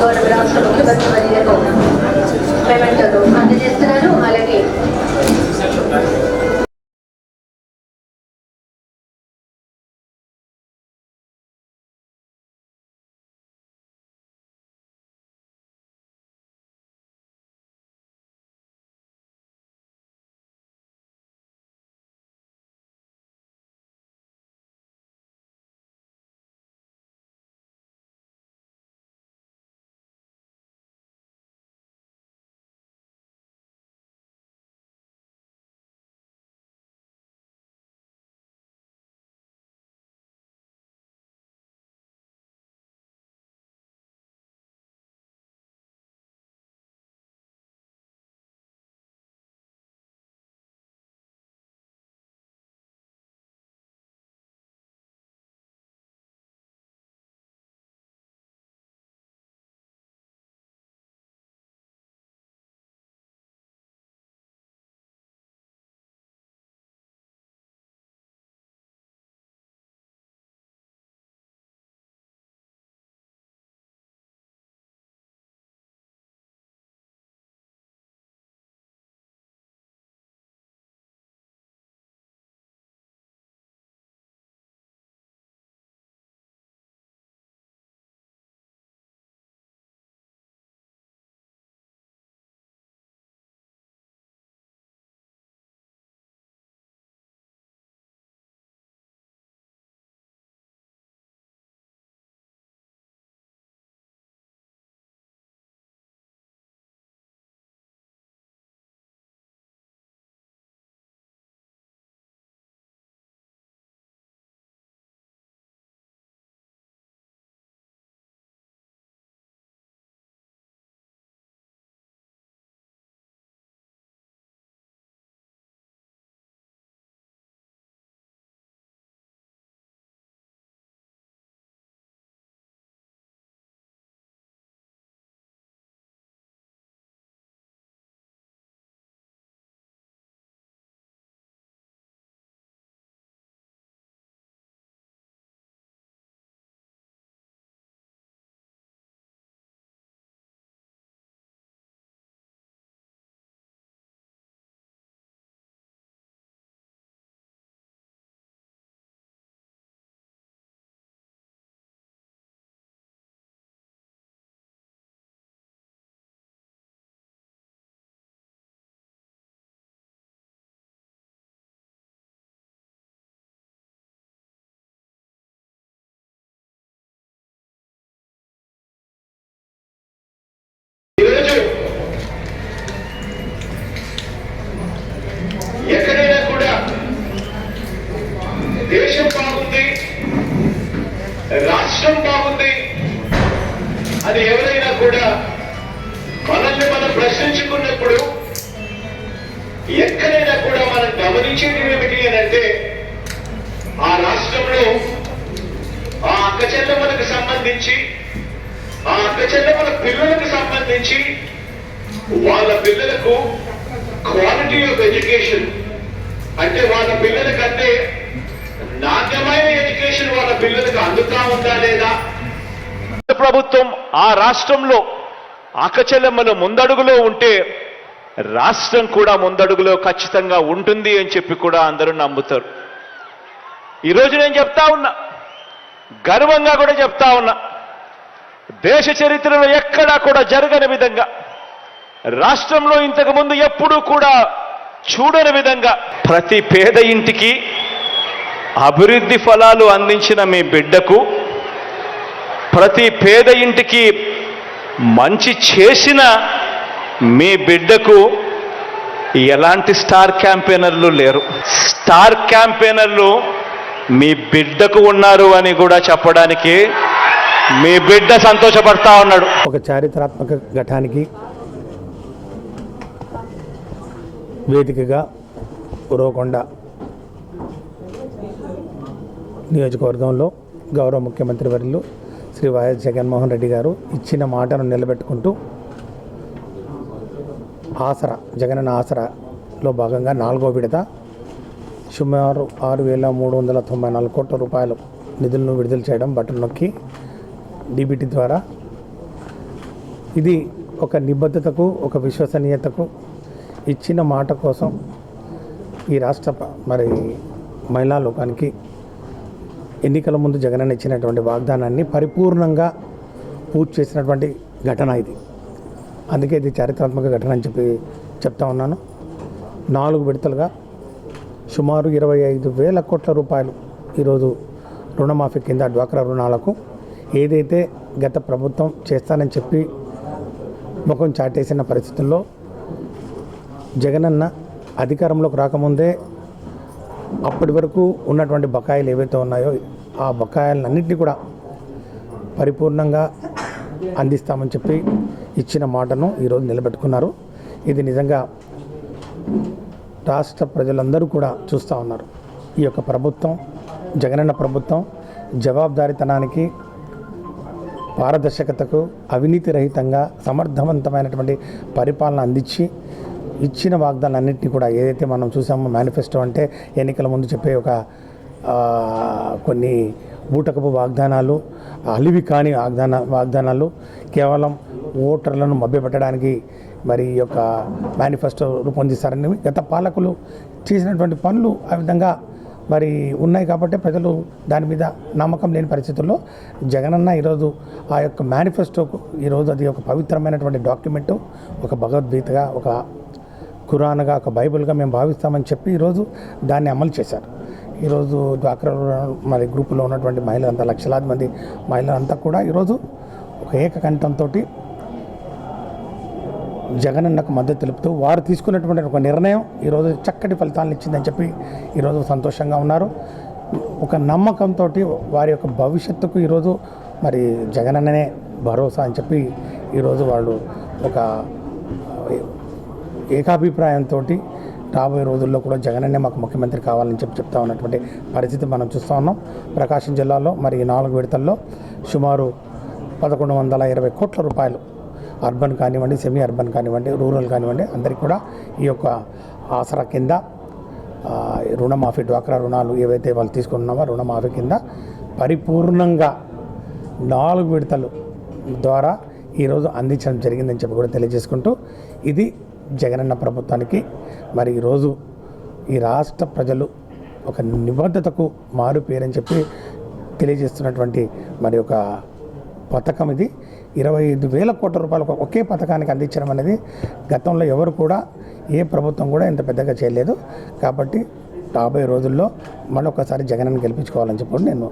గౌరవ రాష్ట్ర ముఖ్యమంత్రి వర్యులకు మెమెంటోలు అందజేస్తున్నారు. అలాగే ఎక్కడైనా కూడా దేశం బాగుంది, రాష్ట్రం బాగుంది అని ఎవరైనా కూడా మనల్ని మనం ప్రశ్నించుకున్నప్పుడు ఎక్కడైనా కూడా మనం గమనించేది ఏమిటి అని అంటే ఆ రాష్ట్రంలో ఆ అక్క చెల్లెమ్మలకు సంబంధించి, ఆ అక్క చెల్లెమ్మల పిల్లలకు సంబంధించి వాళ్ళ పిల్లలకు క్వాలిటీ ఆఫ్ ఎడ్యుకేషన్ అంటే వాళ్ళ పిల్లలకంటే నాణ్యమైన ఎడ్యుకేషన్ వాళ్ళ పిల్లలకు అందుతా ఉందా లేదా. ప్రభుత్వం ఆ రాష్ట్రంలో అక్కచెల్లెమ్మలు ముందడుగులో ఉంటే రాష్ట్రం కూడా ముందడుగులో ఖచ్చితంగా ఉంటుంది అని చెప్పి కూడా అందరూ నమ్ముతారు. ఈరోజు నేను చెప్తా ఉన్నా, గర్వంగా కూడా చెప్తా ఉన్నా, దేశ చరిత్రలో ఎక్కడా కూడా జరగని విధంగా, రాష్ట్రంలో ఇంతకు ముందు ఎప్పుడూ కూడా చూడని విధంగా ప్రతి పేద ఇంటికి అభివృద్ధి ఫలాలు అందించిన మీ బిడ్డకు, ప్రతి పేద ఇంటికి మంచి చేసిన మీ బిడ్డకు ఎలాంటి స్టార్ క్యాంపెయినర్లు లేరు. స్టార్ క్యాంపెయినర్లు మీ బిడ్డకు ఉన్నారు అని కూడా చెప్పడానికి మీ బిడ్డ సంతోషపడతా ఉన్నాడు. ఒక చారిత్రాత్మక ఘటానికి వేదికగా ఉరవకొండ నియోజకవర్గంలో గౌరవ ముఖ్యమంత్రి వర్యులు శ్రీ వైఎస్ జగన్మోహన్ రెడ్డి గారు ఇచ్చిన మాటను నిలబెట్టుకుంటూ ఆసరా జగనన్న ఆసరాలో భాగంగా 4వ విడత సుమారు 6,394 కోట్ల రూపాయలు నిధులను విడుదల చేయడం బటన్ నొక్కి డీబీటీ ద్వారా ఇది ఒక నిబద్ధతకు, ఒక విశ్వసనీయతకు ఇచ్చిన మాట కోసం ఈ రాష్ట్ర మహిళా లోకానికి ఎన్నికల ముందు జగనన్న ఇచ్చినటువంటి వాగ్దానాన్ని పరిపూర్ణంగా పూర్తి చేసినటువంటి ఘటన ఇది. అందుకే ఇది చారిత్రాత్మక ఘటన అని చెప్తా ఉన్నాను. 4 విడతలుగా సుమారు 25,000 కోట్ల రూపాయలు ఈరోజు రుణమాఫీ కింద డ్వాక్రా రుణాలకు ఏదైతే గత ప్రభుత్వం చేస్తానని చెప్పి ముఖం చాటేసిన పరిస్థితుల్లో జగనన్న అధికారంలోకి రాకముందే అప్పటి వరకు ఉన్నటువంటి బకాయిలు ఏవైతే ఉన్నాయో ఆ బకాయిలన్నింటినీ కూడా పరిపూర్ణంగా అందిస్తామని చెప్పి ఇచ్చిన మాటను ఈరోజు నిలబెట్టుకున్నారు. ఇది నిజంగా రాష్ట్ర ప్రజలందరూ కూడా చూస్తూ ఉన్నారు. ఈ యొక్క ప్రభుత్వం, జగనన్న ప్రభుత్వం జవాబుదారీతనానికి, పారదర్శకతకు, అవినీతి రహితంగా సమర్థవంతమైనటువంటి పరిపాలన అందించి ఇచ్చిన వాగ్దానాలన్నింటినీ కూడా ఏదైతే మనం చూసామో మేనిఫెస్టో అంటే ఎన్నికల ముందు చెప్పే ఒక కొన్ని బూటకపు వాగ్దానాలు, అలివి కాని వాగ్దానాలు కేవలం ఓటర్లను మభ్యపెట్టడానికి మరి ఈ యొక్క మేనిఫెస్టో రూపొందిస్తారని గత పాలకులు చేసినటువంటి పనులు ఆ విధంగా మరి ఉన్నాయి. కాబట్టి ప్రజలు దాని మీద నమ్మకం లేని పరిస్థితుల్లో జగనన్న ఈరోజు ఆ యొక్క మేనిఫెస్టోకు ఈరోజు అది ఒక పవిత్రమైనటువంటి డాక్యుమెంటు, ఒక భగవద్గీతగా, ఒక ఖురాన్గా, ఒక బైబిల్గా మేము భావిస్తామని చెప్పి ఈరోజు దాన్ని అమలు చేశారు. ఈరోజు డ్వాక్రా మరి గ్రూపులో ఉన్నటువంటి మహిళలంతా, లక్షలాది మంది మహిళలంతా కూడా ఈరోజు ఒక ఏకకంఠంతో జగనన్నకు మద్దతు తెలుపుతూ వారు తీసుకున్నటువంటి ఒక నిర్ణయం ఈరోజు చక్కటి ఫలితాలను ఇచ్చిందని చెప్పి ఈరోజు సంతోషంగా ఉన్నారు. ఒక నమ్మకంతో వారి యొక్క భవిష్యత్తుకు ఈరోజు మరి జగనన్ననే భరోసా అని చెప్పి ఈరోజు వాళ్ళు ఒక ఏకాభిప్రాయంతో రాబోయే రోజుల్లో కూడా జగనన్నే మాకు ముఖ్యమంత్రి కావాలని చెప్తా ఉన్నటువంటి పరిస్థితి మనం చూస్తూ ఉన్నాం. ప్రకాశం జిల్లాలో మరి 4 విడతల్లో సుమారు 1,120 కోట్ల రూపాయలు అర్బన్ కానివ్వండి, సెమీ అర్బన్ కానివ్వండి, రూరల్ కానివ్వండి అందరికీ కూడా ఈ యొక్క ఆసరా కింద రుణమాఫీ, డ్వాక్రా రుణాలు ఏవైతే వాళ్ళు తీసుకున్నామో రుణమాఫీ కింద పరిపూర్ణంగా 4 విడతలు ద్వారా ఈరోజు అందించడం జరిగిందని చెప్పి కూడా తెలియజేసుకుంటూ ఇది జగనన్న ప్రభుత్వానికి మరి ఈరోజు ఈ రాష్ట్ర ప్రజలు ఒక నిబద్ధతకు మారు పేరని చెప్పి తెలియజేస్తున్నటువంటి మరి ఒక పథకం ఇది. 25,000 కోట్ల రూపాయలు ఒకే పథకానికి అందించడం అనేది గతంలో ఎవరు కూడా, ఏ ప్రభుత్వం కూడా ఇంత పెద్దగా చేయలేదు. కాబట్టి రాబోయే రోజుల్లో మళ్ళొకసారి జగనన్న గెలిపించుకోవాలని చెప్పి నేను